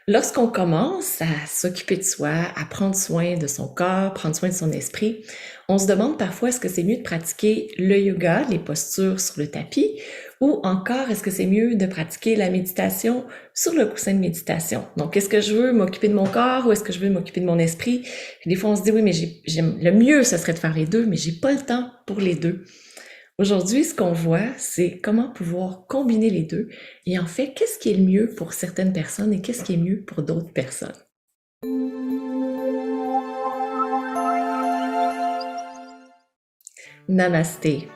Lorsqu'on commence à s'occuper de soi, à prendre soin de son corps, prendre soin de son esprit, on se demande parfois est-ce que c'est mieux de pratiquer le yoga, les postures sur le tapis, ou encore est-ce que c'est mieux de pratiquer la méditation sur le coussin de méditation. Donc, est-ce que je veux m'occuper de mon corps ou est-ce que je veux m'occuper de mon esprit? Puis des fois, on se dit oui, mais le mieux, ce serait de faire les deux, mais j'ai pas le temps pour les deux. Aujourd'hui, ce qu'on voit, c'est comment pouvoir combiner les deux et en fait, qu'est-ce qui est le mieux pour certaines personnes et qu'est-ce qui est mieux pour d'autres personnes. Namasté.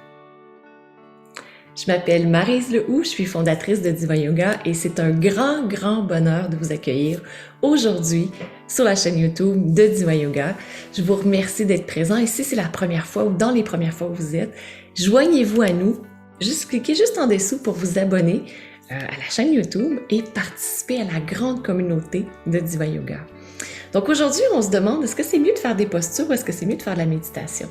Je m'appelle Maryse Lehoux, je suis fondatrice de Diva Yoga et c'est un grand, grand bonheur de vous accueillir aujourd'hui sur la chaîne YouTube de Diva Yoga. Je vous remercie d'être présent et si c'est la première fois ou dans les premières fois où vous êtes, joignez-vous à nous. Cliquez juste en dessous pour vous abonner à la chaîne YouTube et participer à la grande communauté de Diva Yoga. Donc aujourd'hui, on se demande est-ce que c'est mieux de faire des postures ou est-ce que c'est mieux de faire de la méditation?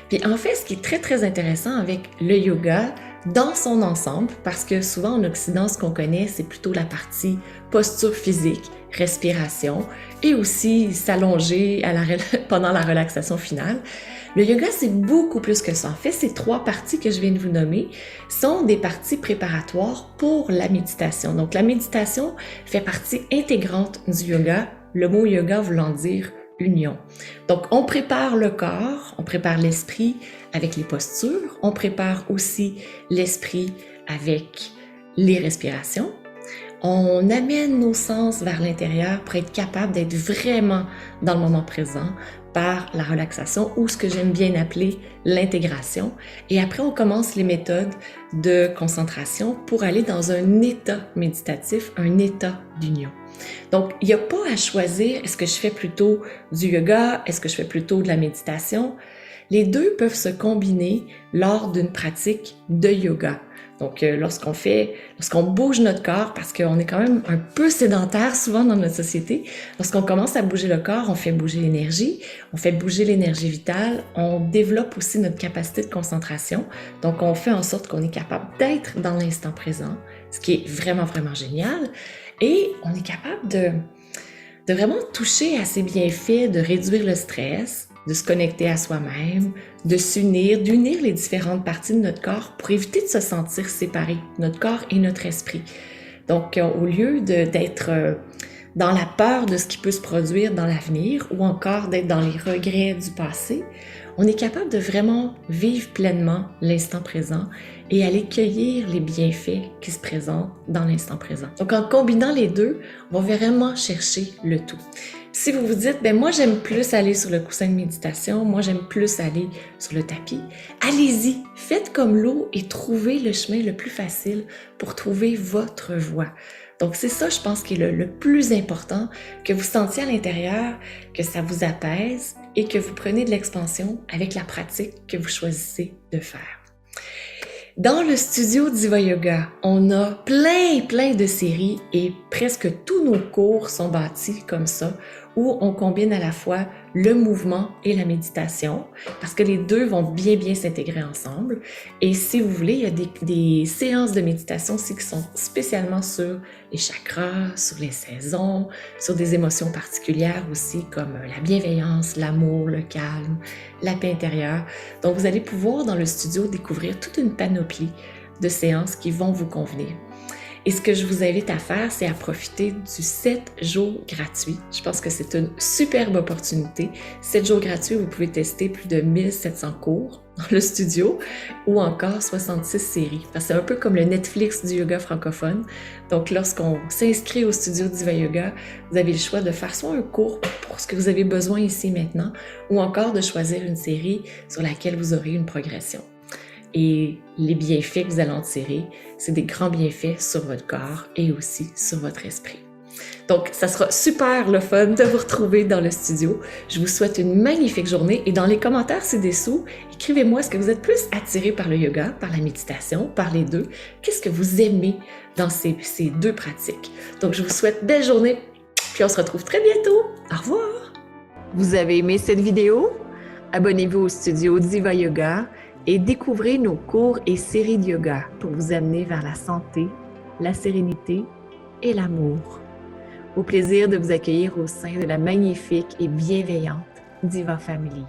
Puis en fait, ce qui est très, très intéressant avec le yoga dans son ensemble, parce que souvent en Occident, ce qu'on connaît, c'est plutôt la partie posture physique, respiration et aussi s'allonger pendant la relaxation finale. Le yoga, c'est beaucoup plus que ça. En fait, ces trois parties que je viens de vous nommer sont des parties préparatoires pour la méditation. Donc, la méditation fait partie intégrante du yoga, le mot yoga voulant dire union. Donc, on prépare le corps, on prépare l'esprit avec les postures, on prépare aussi l'esprit avec les respirations. On amène nos sens vers l'intérieur pour être capable d'être vraiment dans le moment présent par la relaxation ou ce que j'aime bien appeler l'intégration. Et après, on commence les méthodes de concentration pour aller dans un état méditatif, un état d'union. Donc, il n'y a pas à choisir, est-ce que je fais plutôt du yoga, est-ce que je fais plutôt de la méditation? Les deux peuvent se combiner lors d'une pratique de yoga. Donc, lorsqu'on bouge notre corps, parce qu'on est quand même un peu sédentaire souvent dans notre société, lorsqu'on commence à bouger le corps, on fait bouger l'énergie, on fait bouger l'énergie vitale, on développe aussi notre capacité de concentration. Donc, on fait en sorte qu'on est capable d'être dans l'instant présent, ce qui est vraiment, vraiment génial. Et on est capable de vraiment toucher à ces bienfaits, de réduire le stress, de se connecter à soi-même, de s'unir, d'unir les différentes parties de notre corps pour éviter de se sentir séparés, notre corps et notre esprit. Donc, au lieu d'être dans la peur de ce qui peut se produire dans l'avenir ou encore d'être dans les regrets du passé, on est capable de vraiment vivre pleinement l'instant présent et aller cueillir les bienfaits qui se présentent dans l'instant présent. Donc, en combinant les deux, on va vraiment chercher le tout. Si vous vous dites, moi j'aime plus aller sur le coussin de méditation, moi j'aime plus aller sur le tapis, allez-y, faites comme l'eau et trouvez le chemin le plus facile pour trouver votre voie. Donc c'est ça, je pense, qui est le plus important, que vous sentiez à l'intérieur, que ça vous apaise et que vous prenez de l'expansion avec la pratique que vous choisissez de faire. Dans le studio Diva Yoga, on a plein de séries et presque tous nos cours sont bâtis comme ça, où on combine à la fois le mouvement et la méditation, parce que les deux vont bien s'intégrer ensemble. Et si vous voulez, il y a des séances de méditation aussi qui sont spécialement sur les chakras, sur les saisons, sur des émotions particulières aussi, comme la bienveillance, l'amour, le calme, la paix intérieure. Donc, vous allez pouvoir dans le studio découvrir toute une panoplie de séances qui vont vous convenir. Et ce que je vous invite à faire, c'est à profiter du 7 jours gratuit. Je pense que c'est une superbe opportunité. 7 jours gratuits, vous pouvez tester plus de 1700 cours dans le studio ou encore 66 séries. Parce que c'est un peu comme le Netflix du yoga francophone. Donc, lorsqu'on s'inscrit au studio Diva Yoga, vous avez le choix de faire soit un cours pour ce que vous avez besoin ici maintenant ou encore de choisir une série sur laquelle vous aurez une progression. Et les bienfaits que vous allez en tirer, c'est des grands bienfaits sur votre corps et aussi sur votre esprit. Donc, ça sera super le fun de vous retrouver dans le studio. Je vous souhaite une magnifique journée et dans les commentaires ci-dessous, écrivez-moi, est-ce que vous êtes plus attiré par le yoga, par la méditation, par les deux? Qu'est-ce que vous aimez dans ces deux pratiques? Donc, je vous souhaite belle journée, puis on se retrouve très bientôt. Au revoir! Vous avez aimé cette vidéo? Abonnez-vous au studio Diva Yoga et découvrez nos cours et séries de yoga pour vous amener vers la santé, la sérénité et l'amour. Au plaisir de vous accueillir au sein de la magnifique et bienveillante Diva Family.